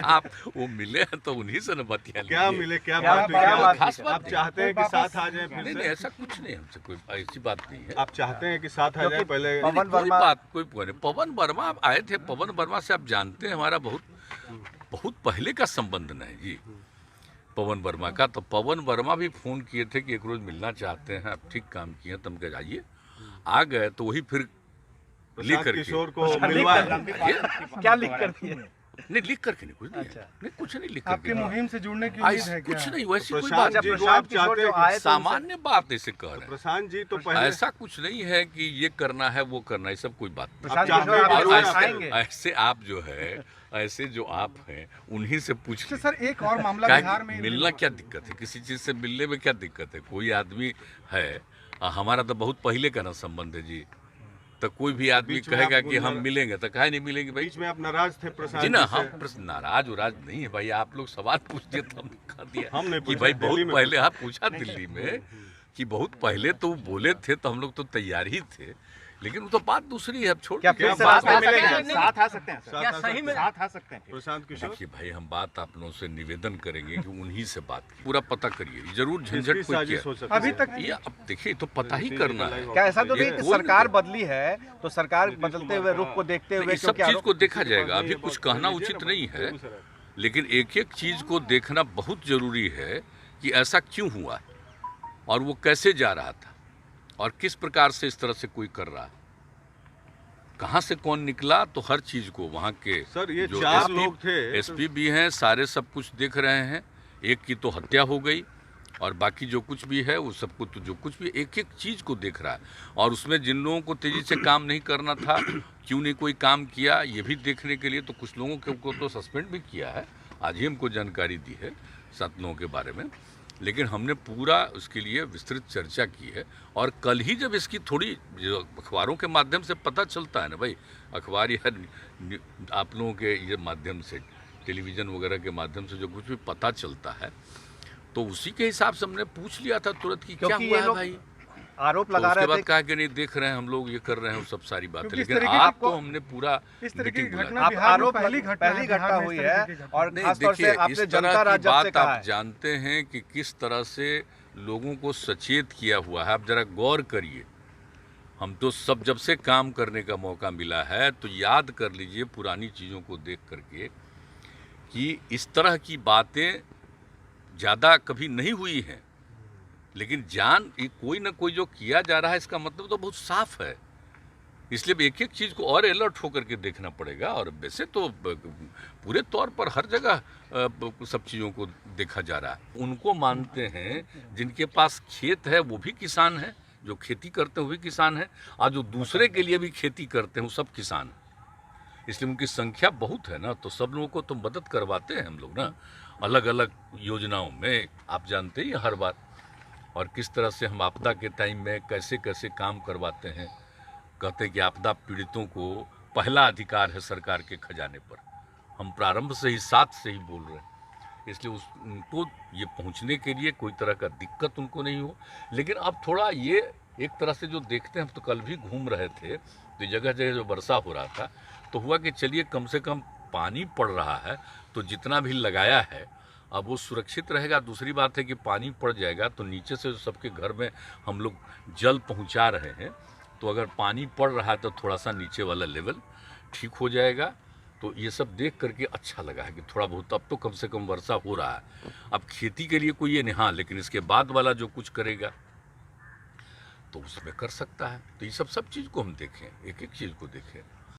आप वो मिले हैं तो उन्हीं से न बतिया लीजिए। क्या मिले, क्या बात हुई, खास बात आप चाहते हैं कि साथ आ जाए फिर नहीं से? नहीं, ऐसा कुछ नहीं, हमसे कोई ऐसी बात नहीं है। आप चाहते हैं कि साथ आ जाए पहले? कोई बात कोई नहीं। पवन वर्मा आए थे, पवन वर्मा से आप जानते हैं हमारा बहुत पहले का संबंध नहीं जी पवन वर्मा का। तो पवन वर्मा भी फोन किए थे कि एक रोज मिलना चाहते हैं, आप ठीक काम किए, तुम कह जाइए। आ गए तो वही फिर लिख करके किशोर को मिलवाया। क्या लिख कर दिए? नहीं, लिख करके नहीं, कुछ नहीं, नहीं कुछ नहीं लिख करके। आपकी मुहिम से जुड़ने की उम्मीद है क्या? कुछ नहीं, वैसी कोई प्रशांत बात जी नहीं। को आप चाहते हैं? सामान्य बात ऐसे कह रहे हैं। प्रशांत जी तो पहले ऐसा कुछ नहीं है कि ये करना है वो करना है, सब कोई बात नहीं। आप चाहते हैं और कि ऐसे आप जो है, ऐसे जो आप हैं उन्हीं से पूछ अच्छा लीजिए। सर, एक और मामला क्या बिहार में मिलना क्या दिक्कत है, किसी चीज से मिलने में क्या दिक्कत है? कोई आदमी है, हमारा तो बहुत पहले का ना संबंध है जी। तो कोई भी आदमी बीच में कहेगा आप कि हम मिलेंगे तो काहे नहीं मिलेंगे भाई? बीच में आप नाराज थे प्रशांत जी ना, जी से? हम नाराज उराज नहीं है भाई। आप लोग सवाल पूछ दिए तो हमने कह दिया हमने कि पूछा, भाई दिल्ली बहुत में पहले आप पूछा दिल्ली में कि बहुत पहले तो बोले थे तो हम लोग तो तैयार ही थे, लेकिन वो तो बात दूसरी है। अब छोड़ क्या दीजिए। फिर से बात बात में मिलेंगे? मिलेंगे? साथ आ सकते हैं क्या सही में साथ आ सकते हैं? प्रशांत किशोर देखिए भाई, हम बात आप लोगों से निवेदन करेंगे कि उन्हीं से बात पूरा पता करिए, जरूर झंझट किसकी कोई साजिश किया। हो सकती अभी है? तक ये अब देखिए तो पता ही करना है। क्या ऐसा तो नहीं ये कि कोई सरकार नहीं। बदली है तो सरकार बदलते हुए रुख को देखते हुए नहीं, सब क्योंकि चीज को देखा जाएगा, अभी कुछ कहना उचित नहीं है, लेकिन एक एक चीज को देखना बहुत जरूरी है कि ऐसा क्यों हुआ और वो कैसे जा रहा था और किस प्रकार से इस तरह से कोई कर रहा है, कहाँ से कौन निकला। तो हर चीज को वहाँ के सर, ये जो चार लोग थे। एसपी भी हैं, सारे सब कुछ देख रहे हैं। एक की तो हत्या हो गई और बाकी जो कुछ भी है वो सब कुछ, तो जो कुछ भी एक एक चीज को देख रहा है। और उसमें जिन लोगों को तेजी से काम नहीं करना था, क्यों नहीं कोई काम किया, ये भी देखने के लिए तो कुछ लोगों को तो सस्पेंड भी किया है। आज ही हमको जानकारी दी है 7 लोगों के बारे में, लेकिन हमने पूरा उसके लिए विस्तृत चर्चा की है। और कल ही जब इसकी थोड़ी जो अखबारों के माध्यम से पता चलता है ना भाई, अखबार या आप लोगों के ये माध्यम से, टेलीविज़न वगैरह के माध्यम से जो कुछ भी पता चलता है, तो उसी के हिसाब से हमने पूछ लिया था तुरंत कि क्या हुआ है भाई। आरोप तो लगा उसके रहे बाद थे कहा कि नहीं देख रहे हैं हम लोग, ये कर रहे हैं, वो सब सारी बातें। क्योंकि इस लेकिन तरीके आप की तो हमने पूरा इस तरीके की मीटिंग बुलाई। घटना आप बिहार में आरोप पहली घटना हुई है और नहीं खास तौर से देखिए, आपने इस जनता तरह की राज्य से बात कहा आप है। जानते हैं कि किस तरह से लोगों को सचेत किया हुआ है। आप जरा गौर करिए, हम तो सब जब से काम करने का मौका मिला है तो याद कर लीजिए पुरानी चीज़ों को देख करके कि इस तरह की बातें ज़्यादा कभी नहीं हुई हैं। लेकिन कोई ना कोई जो किया जा रहा है, इसका मतलब तो बहुत साफ है। इसलिए एक एक चीज़ को और अलर्ट होकर के देखना पड़ेगा। और वैसे तो पूरे तौर पर हर जगह सब चीज़ों को देखा जा रहा है। उनको मानते हैं जिनके पास खेत है, वो भी किसान हैं, जो खेती करते हैं वो भी किसान हैं, और जो दूसरे के लिए भी खेती करते हैं वो सब किसान हैं। इसलिए उनकी संख्या बहुत है ना, तो सब लोगों को तो मदद करवाते हैं हम लोग ना, अलग अलग योजनाओं में। आप जानते ही हर बात, और किस तरह से हम आपदा के टाइम में कैसे कैसे काम करवाते हैं। कहते हैं कि आपदा पीड़ितों को पहला अधिकार है सरकार के खजाने पर। हम प्रारंभ से ही साथ से ही बोल रहे हैं, इसलिए उनको ये पहुंचने के लिए कोई तरह का दिक्कत उनको नहीं हो। लेकिन अब थोड़ा ये एक तरह से जो देखते हैं, हम तो कल भी घूम रहे थे तो जगह जगह जो वर्षा हो रहा था, तो हुआ कि चलिए कम से कम पानी पड़ रहा है तो जितना भी लगाया है अब वो सुरक्षित रहेगा। दूसरी बात है कि पानी पड़ जाएगा तो नीचे से सबके घर में हम लोग जल पहुंचा रहे हैं, तो अगर पानी पड़ रहा है तो थोड़ा सा नीचे वाला लेवल ठीक हो जाएगा। तो ये सब देख करके अच्छा लगा है कि थोड़ा बहुत अब तो कम से कम वर्षा हो रहा है। अब खेती के लिए कोई ये नहीं, हाँ, लेकिन इसके बाद वाला जो कुछ करेगा तो उसमें कर सकता है। तो ये सब चीज़ को हम देखें, एक एक चीज़ को देखें।